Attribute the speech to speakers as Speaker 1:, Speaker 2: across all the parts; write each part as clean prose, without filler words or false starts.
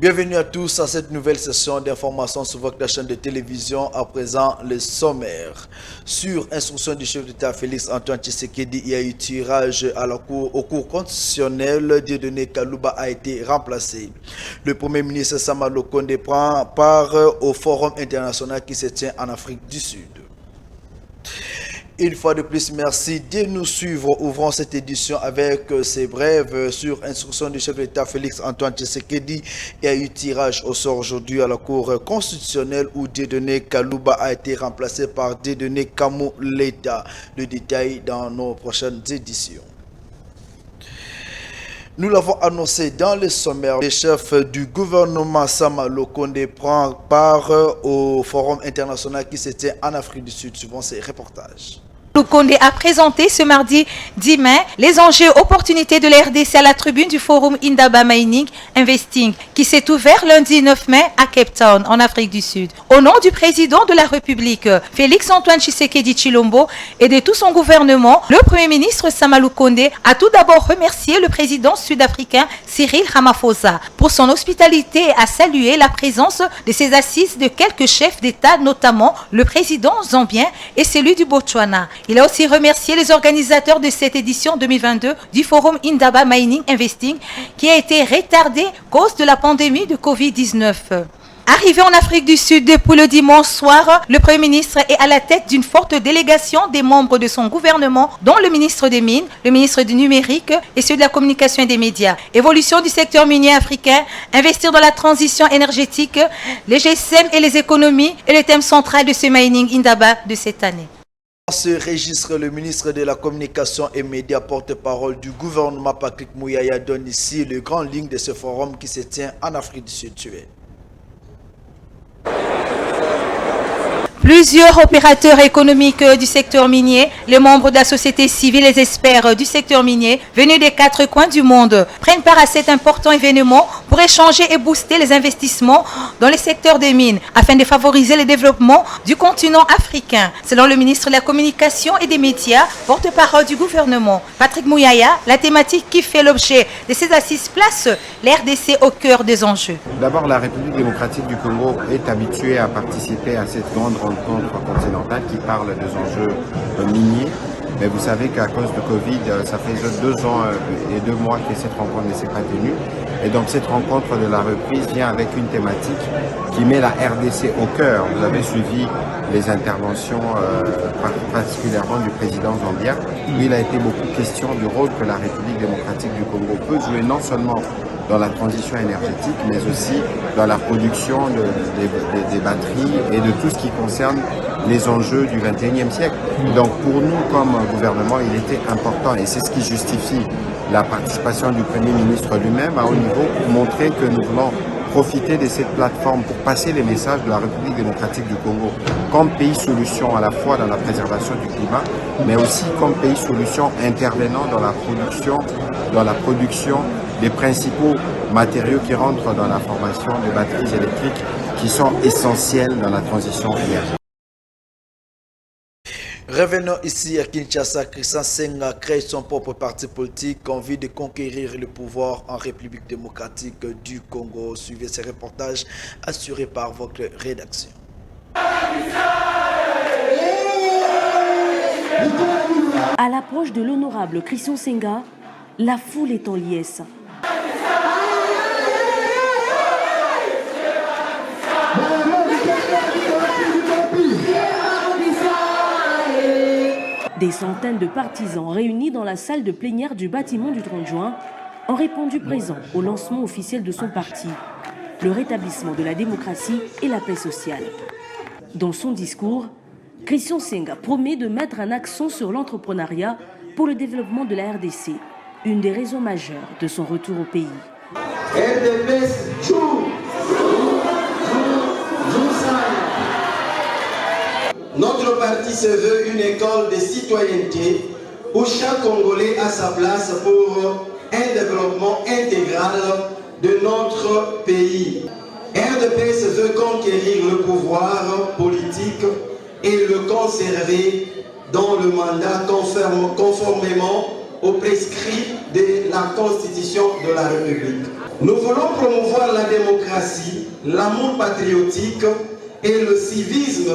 Speaker 1: Bienvenue à tous à cette nouvelle session d'information sur votre chaîne de télévision. À présent, le sommaire. Sur instruction du chef d'État Félix Antoine Tshisekedi, il y a eu tirage à la au cours constitutionnel. Dieudonné Kalouba a été remplacé. Le Premier ministre Sama Lukonde prend part au forum international qui se tient en Afrique du Sud. Une fois de plus, merci de nous suivre. Ouvrons cette édition avec ces brèves sur instruction du chef de l'État Félix Antoine Tshisekedi. Il y a eu tirage au sort aujourd'hui à la Cour constitutionnelle où Dieudonné Kalouba a été remplacé par Dieudonné Kamou Leta. Le détail dans nos prochaines éditions. Nous l'avons annoncé dans le sommaire. Le chef du gouvernement Sama Lukonde prend part au forum international qui se tient en Afrique du Sud. Suivant ces reportages.
Speaker 2: Lukonde a présenté ce mardi 10 mai les enjeux et opportunités de la RDC à la tribune du forum Indaba Mining Investing qui s'est ouvert lundi 9 mai à Cape Town en Afrique du Sud. Au nom du président de la République, Félix Antoine Tshisekedi Tshilombo, et de tout son gouvernement, le Premier ministre Sama Lukonde a tout d'abord remercié le président sud-africain Cyril Ramaphosa pour son hospitalité et a salué la présence de ses assises de quelques chefs d'État, notamment le président zambien et celui du Botswana. Il a aussi remercié les organisateurs de cette édition 2022 du forum Indaba Mining Investing qui a été retardé à cause de la pandémie de Covid-19. Arrivé en Afrique du Sud depuis le dimanche soir, le Premier ministre est à la tête d'une forte délégation des membres de son gouvernement, dont le ministre des Mines, le ministre du Numérique et celui de la Communication et des Médias. Évolution du secteur minier africain, investir dans la transition énergétique, les GSM et les économies est le thème central de ce Mining Indaba de cette année.
Speaker 1: Dans ce registre, le ministre de la Communication et Médias, porte-parole du gouvernement Patrick Mouyaya, donne ici les grandes lignes de ce forum qui se tient en Afrique du Sud.
Speaker 2: Plusieurs opérateurs économiques du secteur minier, les membres de la société civile et les experts du secteur minier venus des 4 coins du monde prennent part à cet important événement pour échanger et booster les investissements dans les secteurs des mines afin de favoriser le développement du continent africain. Selon le ministre de la Communication et des Médias, porte-parole du gouvernement, Patrick Mouyaya, la thématique qui fait l'objet de ces assises place l'RDC au cœur des enjeux.
Speaker 3: D'abord, la République démocratique du Congo est habituée à participer à cette grande rencontre continentale qui parle des enjeux miniers. Mais vous savez qu'à cause de Covid, ça fait 2 ans et 2 mois que cette rencontre ne s'est pas tenue. Et donc cette rencontre de la reprise vient avec une thématique qui met la RDC au cœur. Vous avez suivi les interventions particulièrement du président zambien, où il a été beaucoup question du rôle que la République démocratique du Congo peut jouer non seulement dans la transition énergétique, mais aussi dans la production des batteries et de tout ce qui concerne les enjeux du XXIe siècle. Donc pour nous, comme gouvernement, il était important, et c'est ce qui justifie la participation du Premier ministre lui-même à haut niveau, pour montrer que nous voulons profiter de cette plateforme pour passer les messages de la République démocratique du Congo comme pays solution à la fois dans la préservation du climat, mais aussi comme pays solution intervenant dans la production des principaux matériaux qui rentrent dans la formation des batteries électriques qui sont essentiels dans la transition énergétique.
Speaker 1: Revenons ici à Kinshasa. Christian Senga crée son propre parti politique en vue de conquérir le pouvoir en République démocratique du Congo. Suivez ces reportages assurés par votre rédaction.
Speaker 4: À l'approche de l'honorable Christian Senga, la foule est en liesse. Des centaines de partisans réunis dans la salle de plénière du bâtiment du 30 juin ont répondu présent au lancement officiel de son parti, le rétablissement de la démocratie et la paix sociale. Dans son discours, Christian Senga promet de mettre un accent sur l'entrepreneuriat pour le développement de la RDC, une des raisons majeures de son retour au pays.
Speaker 5: Notre parti se veut une école de citoyenneté où chaque Congolais a sa place pour un développement intégral de notre pays. RDP se veut conquérir le pouvoir politique et le conserver dans le mandat conformément aux prescrits de la Constitution de la République. Nous voulons promouvoir la démocratie, l'amour patriotique et le civisme,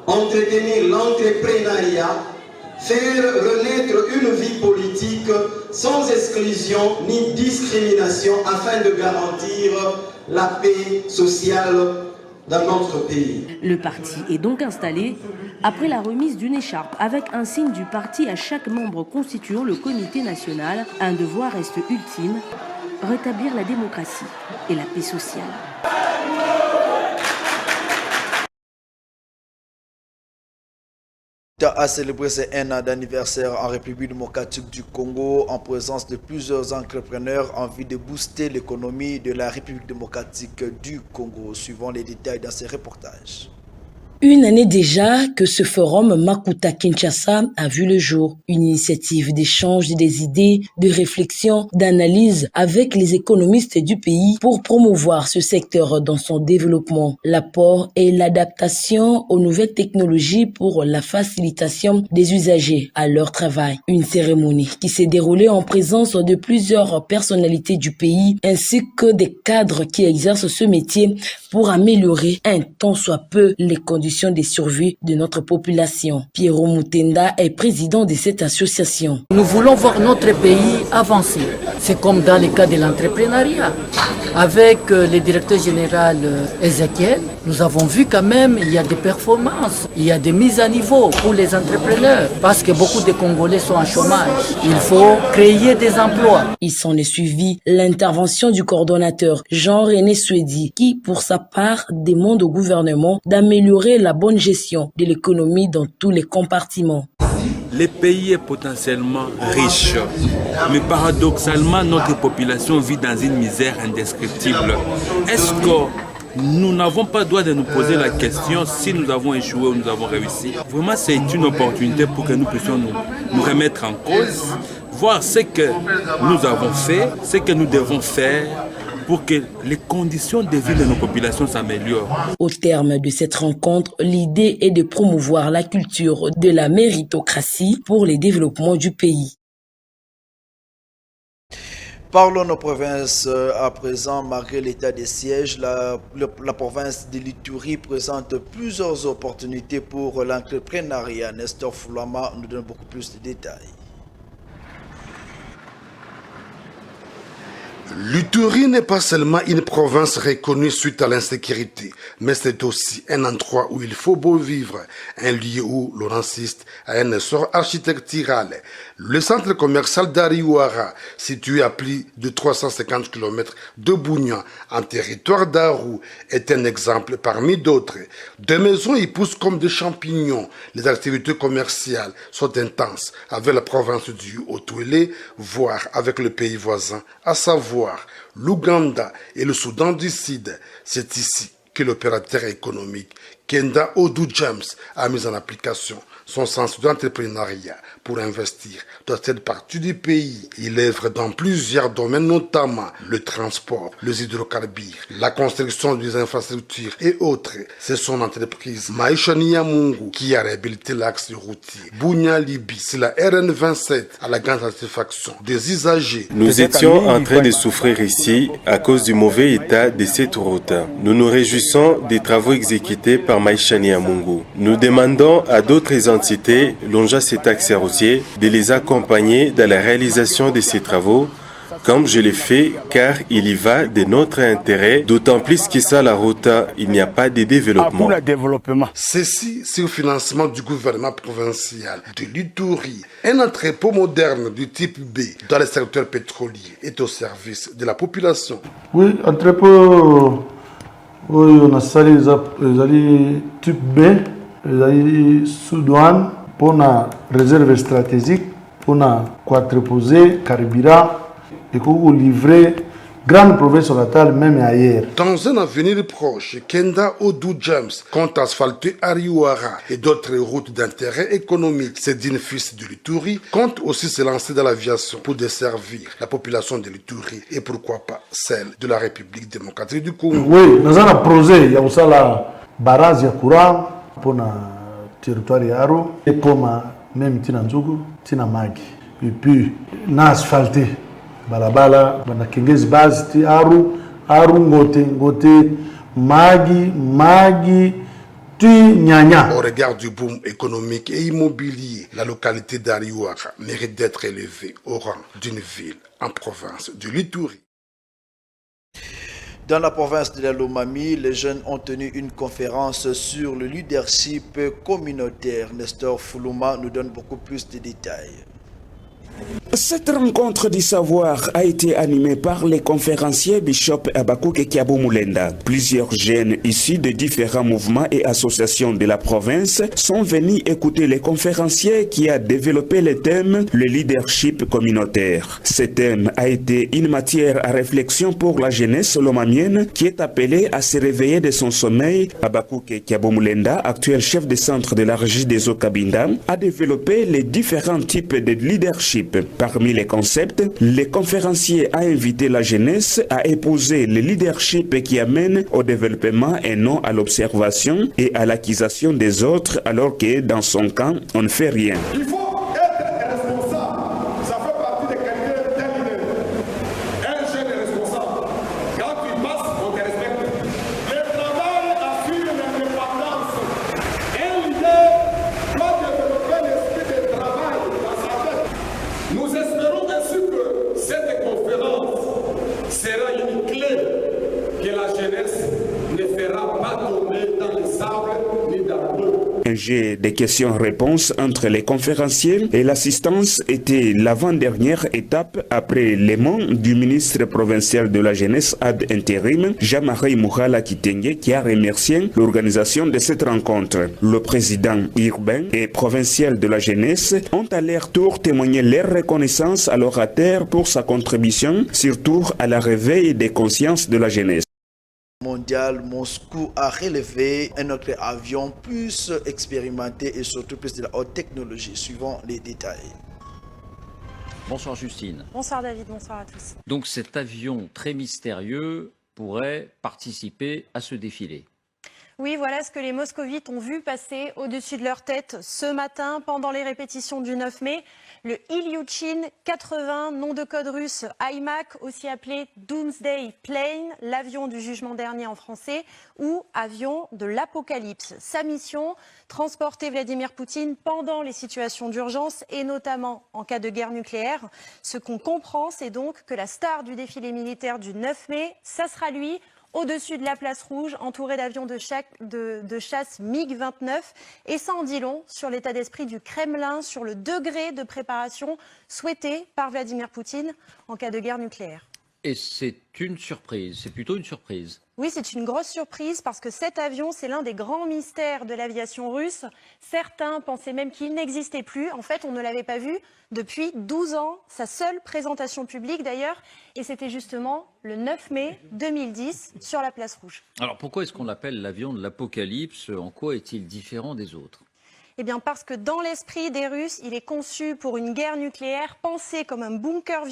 Speaker 5: entretenir l'entrepreneuriat, faire renaître une vie politique sans exclusion ni discrimination afin de garantir la paix sociale dans notre pays.
Speaker 4: Le parti est donc installé après la remise d'une écharpe avec un signe du parti à chaque membre constituant le comité national. Un devoir reste ultime, rétablir la démocratie et la paix sociale.
Speaker 1: A célébré ses 1 an d'anniversaire en République démocratique du Congo en présence de plusieurs entrepreneurs en vue de booster l'économie de la République démocratique du Congo. Suivant les détails dans ces reportages.
Speaker 6: Une année déjà que ce forum Makuta Kinshasa a vu le jour. Une initiative d'échange des idées, de réflexion, d'analyse avec les économistes du pays pour promouvoir ce secteur dans son développement. L'apport et l'adaptation aux nouvelles technologies pour la facilitation des usagers à leur travail. Une cérémonie qui s'est déroulée en présence de plusieurs personnalités du pays ainsi que des cadres qui exercent ce métier pour améliorer un tant soit peu les conditions de survie de notre population. Pierrot Moutenda est président de cette association.
Speaker 7: Nous voulons voir notre pays avancer. C'est comme dans le cas de l'entrepreneuriat. Avec le directeur général Ezekiel, nous avons vu quand même il y a des performances, il y a des mises à niveau pour les entrepreneurs parce que beaucoup de Congolais sont en chômage. Il faut créer des emplois.
Speaker 6: Il s'en est suivi l'intervention du coordonnateur Jean-René Suedi qui, pour sa part, demande au gouvernement d'améliorer la bonne gestion de l'économie dans tous les compartiments.
Speaker 8: Le pays est potentiellement riche, mais paradoxalement, notre population vit dans une misère indescriptible. Est-ce que nous n'avons pas le droit de nous poser la question si nous avons échoué ou nous avons réussi? Vraiment, c'est une opportunité pour que nous puissions nous remettre en cause, voir ce que nous avons fait, ce que nous devons faire, pour que les conditions de vie de nos populations s'améliorent.
Speaker 6: Au terme de cette rencontre, l'idée est de promouvoir la culture de la méritocratie pour le développement du pays.
Speaker 1: Parlons de nos provinces à présent. Malgré l'état de siège, la province de l'Ituri présente plusieurs opportunités pour l'entrepreneuriat. Nestor Foulama nous donne beaucoup plus de détails.
Speaker 9: L'Ituri n'est pas seulement une province reconnue suite à l'insécurité, mais c'est aussi un endroit où il faut beau vivre, un lieu où l'on insiste à un essor architectural. Le centre commercial d'Ariouara, situé à plus de 350 km de Bougnan, en territoire d'Arou, est un exemple parmi d'autres. Des maisons y poussent comme des champignons. Les activités commerciales sont intenses avec la province du Haut-Ouélé, voire avec le pays voisin, à savoir l'Ouganda et le Soudan du Sud. C'est ici que l'opérateur économique Kenda Odou James a mis en application son sens d'entrepreneuriat pour investir dans cette partie du pays. Il œuvre dans plusieurs domaines, notamment le transport, les hydrocarbures, la construction des infrastructures et autres. C'est son entreprise Maisha Niamungu qui a réhabilité l'axe routier Bunia-Libi. C'est la RN27 à la grande satisfaction des usagers.
Speaker 10: Nous étions en train de souffrir ici à cause du mauvais état de cette route. Nous nous réjouissons des travaux exécutés par Maisha Niamungu. Nous demandons à d'autres entités longeant cet axe routier de les accompagner dans la réalisation de ces travaux, comme je l'ai fait, car il y va de notre intérêt, d'autant plus que ça, la route, il n'y a pas de développement.
Speaker 9: Ceci, c'est au financement du gouvernement provincial de l'Ituri. Un entrepôt moderne du type B dans le secteur pétrolier est au service de la population.
Speaker 11: Oui, entrepôt, oui, on a sali les type B, les sous-douane pour la réserve stratégique, pour la quadreposer, carburant, et pour livrer grande province orientale, même ailleurs.
Speaker 9: Dans un avenir proche, Kenda Odou James compte asphalter Ariouara et d'autres routes d'intérêt économique. C'est d'une fils de l'Ituri compte aussi se lancer dans l'aviation pour desservir la population de l'Ituri et pourquoi pas celle de la République démocratique du Congo.
Speaker 11: Oui, nous avons un projet, il y a aussi la barrage de courant pour le territoire Yaro et comme même Tina Nzougou, Tina Magi. Et puis, on a asphalté balabala bana kengezi base ti aru ngote magi tu nyanya.
Speaker 9: Au regard du boom économique et immobilier, la localité d'Ariouara mérite d'être élevée au rang d'une ville en province du Lituri.
Speaker 1: Dans la province de la Lomami, les jeunes ont tenu une conférence sur le leadership communautaire. Nestor Foulouma nous donne beaucoup plus de détails.
Speaker 12: Cette rencontre du savoir a été animée par les conférenciers Bishop Abakouk et Kiabo Moulenda. Plusieurs jeunes issus de différents mouvements et associations de la province sont venus écouter les conférenciers qui a développé le thème le leadership communautaire. Ce thème a été une matière à réflexion pour la jeunesse lomamienne qui est appelée à se réveiller de son sommeil. Abakouk et Kiabo Moulenda, actuel chef de centre de la régie des eaux Kabinda, a développé les différents types de leadership. Parmi les concepts, le conférencier a invité la jeunesse à épouser le leadership qui amène au développement et non à l'observation et à l'accusation des autres alors que dans son camp, on ne fait rien.
Speaker 13: Il faut être responsable. Ça fait partie des qualités d'un leader. Un jeune est responsable. Quand tu passes, on te respecte. Le travail assure l'indépendance. Un leader doit développer l'esprit de travail dans sa tête. Nous espérons ainsi que cette conférence sera une clé que la jeunesse ne fera pas tomber dans le sable ni dans l'eau.
Speaker 12: Un jeu de questions-réponses entre les conférenciers et l'assistance était l'avant-dernière étape après les mots du ministre provincial de la jeunesse ad intérim, Jean-Marie Mouhala Kitenge, qui a remercié l'organisation de cette rencontre. Le président urbain et provincial de la jeunesse ont à leur tour témoigné leur reconnaissance à l'orateur pour sa contribution, surtout à la réveil des consciences de la jeunesse.
Speaker 1: Mondial, Moscou a relevé un autre avion plus expérimenté et surtout plus de la haute technologie. Suivant les détails.
Speaker 14: Bonsoir Justine.
Speaker 15: Bonsoir David, bonsoir à tous.
Speaker 14: Donc cet avion très mystérieux pourrait participer à ce défilé.
Speaker 15: Oui, voilà ce que les moscovites ont vu passer au-dessus de leur tête ce matin pendant les répétitions du 9 mai. Le Ilyushin 80, nom de code russe IMAC, aussi appelé Doomsday Plane, l'avion du jugement dernier en français, ou avion de l'apocalypse. Sa mission, transporter Vladimir Poutine pendant les situations d'urgence et notamment en cas de guerre nucléaire. Ce qu'on comprend, c'est donc que la star du défilé militaire du 9 mai, ça sera lui, au-dessus de la place rouge, entouré d'avions de chasse MiG-29. Et ça en dit long sur l'état d'esprit du Kremlin, sur le degré de préparation souhaité par Vladimir Poutine en cas de guerre nucléaire.
Speaker 14: Et c'est une surprise, c'est plutôt une surprise.
Speaker 15: Oui, c'est une grosse surprise parce que cet avion, c'est l'un des grands mystères de l'aviation russe. Certains pensaient même qu'il n'existait plus. En fait, on ne l'avait pas vu depuis 12 ans, sa seule présentation publique d'ailleurs. Et c'était justement le 9 mai 2010 sur la place rouge.
Speaker 14: Alors pourquoi est-ce qu'on l'appelle l'avion de l'apocalypse? En quoi est-il différent des autres?
Speaker 15: Eh bien parce que dans l'esprit des Russes, il est conçu pour une guerre nucléaire, pensé comme un bunker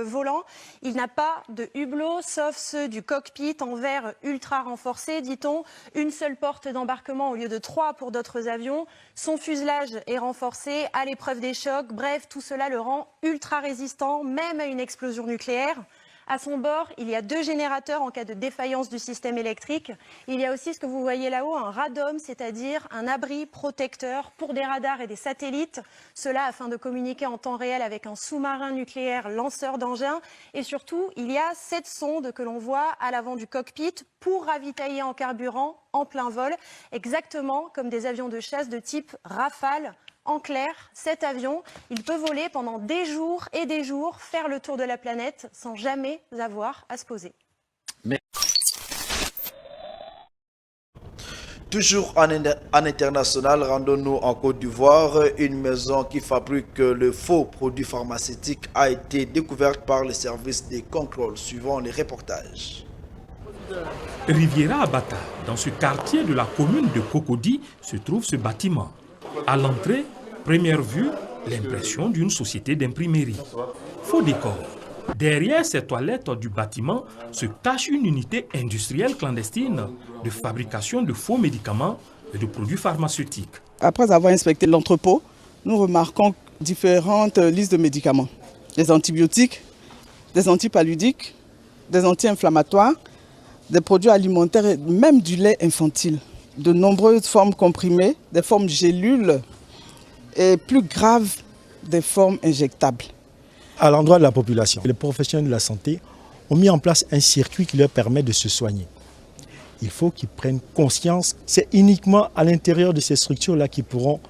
Speaker 15: volant. Il n'a pas de hublot, sauf ceux du cockpit en verre ultra renforcé, dit-on. Une seule porte d'embarquement au lieu de 3 pour d'autres avions. Son fuselage est renforcé à l'épreuve des chocs. Bref, tout cela le rend ultra résistant, même à une explosion nucléaire. À son bord, il y a 2 générateurs en cas de défaillance du système électrique. Il y a aussi ce que vous voyez là-haut, un radome, c'est-à-dire un abri protecteur pour des radars et des satellites. Cela afin de communiquer en temps réel avec un sous-marin nucléaire lanceur d'engins. Et surtout, il y a 7 sondes que l'on voit à l'avant du cockpit pour ravitailler en carburant en plein vol, exactement comme des avions de chasse de type Rafale. En clair, cet avion, il peut voler pendant des jours et des jours, faire le tour de la planète sans jamais avoir à se poser.
Speaker 14: Mais...
Speaker 1: Toujours en international, rendons-nous en Côte d'Ivoire. Une maison qui fabrique le faux produit pharmaceutique a été découverte par le service des contrôles, suivant les reportages.
Speaker 16: Riviera Abata, dans ce quartier de la commune de Cocody, se trouve ce bâtiment. À l'entrée, première vue, l'impression d'une société d'imprimerie. Faux décor. Derrière ces toilettes du bâtiment se cache une unité industrielle clandestine de fabrication de faux médicaments et de produits pharmaceutiques.
Speaker 17: Après avoir inspecté l'entrepôt, nous remarquons différentes listes de médicaments. Les antibiotiques, des antipaludiques, des anti-inflammatoires, des produits alimentaires et même du lait infantile. De nombreuses formes comprimées, des formes gélules et plus grave, des formes injectables.
Speaker 18: À l'endroit de la population, les professionnels de la santé ont mis en place un circuit qui leur permet de se soigner. Il faut qu'ils prennent conscience, c'est uniquement à l'intérieur de ces structures-là qu'ils pourront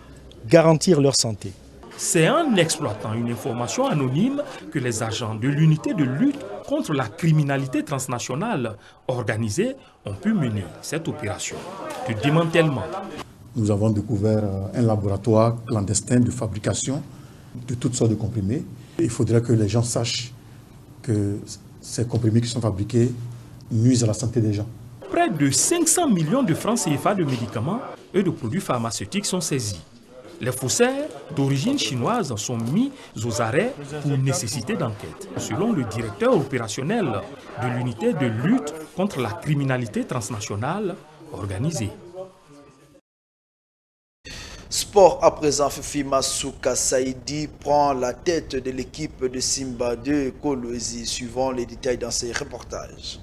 Speaker 18: garantir leur santé.
Speaker 16: C'est en exploitant une information anonyme que les agents de l'unité de lutte contre la criminalité transnationale organisée ont pu mener cette opération de démantèlement.
Speaker 19: Nous avons découvert un laboratoire clandestin de fabrication de toutes sortes de comprimés. Il faudrait que les gens sachent que ces comprimés qui sont fabriqués nuisent à la santé des gens.
Speaker 16: Près de 500 millions de francs CFA de médicaments et de produits pharmaceutiques sont saisis. Les faussaires d'origine chinoise sont mis aux arrêts pour nécessité d'enquête, selon le directeur opérationnel de l'unité de lutte contre la criminalité transnationale organisée.
Speaker 1: Sport à présent, Fifi Masuka Saidi prend la tête de l'équipe de Simba de Kolwezi, suivant les détails dans ces reportages.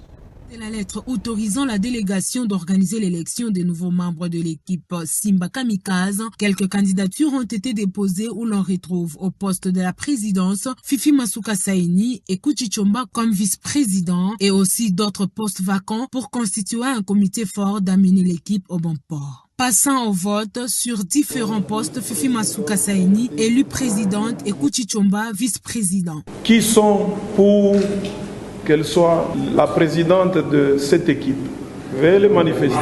Speaker 20: C'est la lettre autorisant la délégation d'organiser l'élection des nouveaux membres de l'équipe Simba Kamikaze. Quelques candidatures ont été déposées où l'on retrouve au poste de la présidence Fifi Masuka Saini et Kuchi Chomba comme vice-président et aussi d'autres postes vacants pour constituer un comité fort d'amener l'équipe au bon port. Passant au vote sur différents postes, Fifi Masuka Saini, élue présidente, et Kuchi Chomba, vice-président.
Speaker 21: Qui sont pour qu'elle soit la présidente de cette équipe? Veuillez le manifester.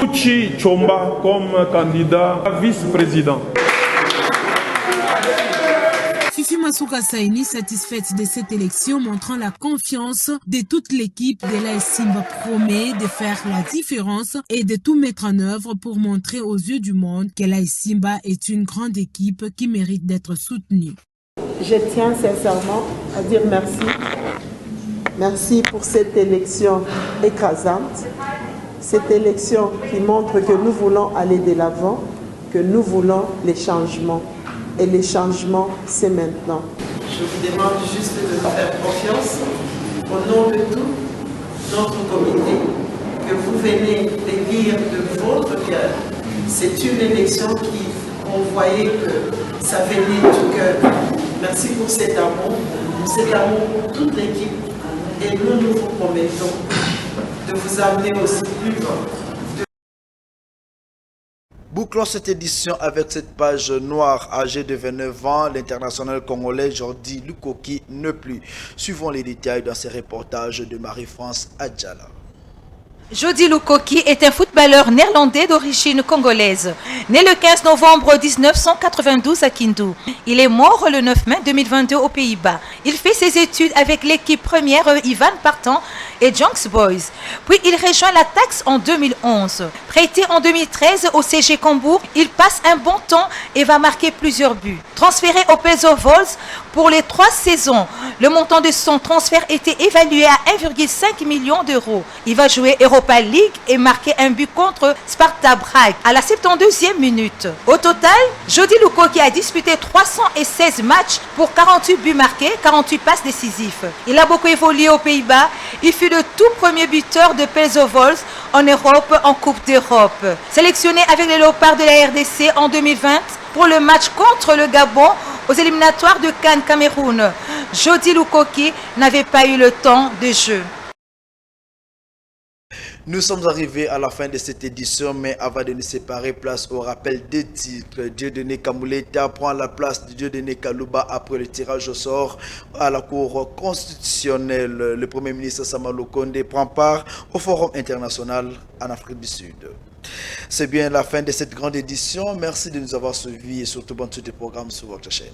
Speaker 21: Kuchi Chomba comme candidat à vice-président.
Speaker 20: Fifi Masuka Saini, satisfaite de cette élection, montrant la confiance de toute l'équipe de l'AS Simba, promet de faire la différence et de tout mettre en œuvre pour montrer aux yeux du monde que l'AS Simba est une grande équipe qui mérite d'être soutenue.
Speaker 22: Je tiens sincèrement à dire merci. Merci pour cette élection écrasante. Cette élection qui montre que nous voulons aller de l'avant, que nous voulons les changements. Et les changements, c'est maintenant. Je vous demande juste de nous faire confiance au nom de tout notre comité, que vous venez de dire de votre cœur. C'est une élection qui, on voyait que ça venait du cœur. Merci pour cet amour pour toute l'équipe. Et nous vous promettons de vous amener aussi plus loin.
Speaker 1: Bouclons cette édition avec cette page noire. Âgé de 29 ans, l'international congolais Jordi Lukoki ne plus. Suivons les détails dans ces reportages de Marie-France Adjala.
Speaker 2: Jordi Lukoki est un footballeur néerlandais d'origine congolaise. Né le 15 novembre 1992 à Kindu. Il est mort le 9 mai 2022 aux Pays-Bas. Il fait ses études avec l'équipe première Ivan Partant et Jonks Boys. Puis il rejoint la Taxe en 2011. Prêté en 2013 au CG Cambourg, il passe un bon temps et va marquer plusieurs buts. Transféré au PSV Vols pour les 3 saisons, le montant de son transfert était évalué à 1,5 million d'euros. Il va jouer Europa League et marquer un but contre Sparta Prague à la 72e minute. Au total, Jordi Lukoki a disputé 316 matchs pour 48 buts marqués, 48 passes décisives. Il a beaucoup évolué aux Pays-Bas. Il fut le tout premier buteur de PSV Vols en Europe en Coupe d'Europe. Sélectionné avec les Léopards de la RDC en 2020 pour le match contre le Gabon aux éliminatoires de Cannes Cameroun, Jordi Lukoki n'avait pas eu le temps de jeu.
Speaker 1: Nous sommes arrivés à la fin de cette édition, mais avant de nous séparer, place au rappel des titres. Dieudonné Kamuleta prend la place de Dieudonné Kalouba après le tirage au sort à la Cour constitutionnelle. Le Premier ministre Samalou Kondé prend part au Forum international en Afrique du Sud. C'est bien la fin de cette grande édition. Merci de nous avoir suivis et surtout bonne suite des programmes sur votre chaîne.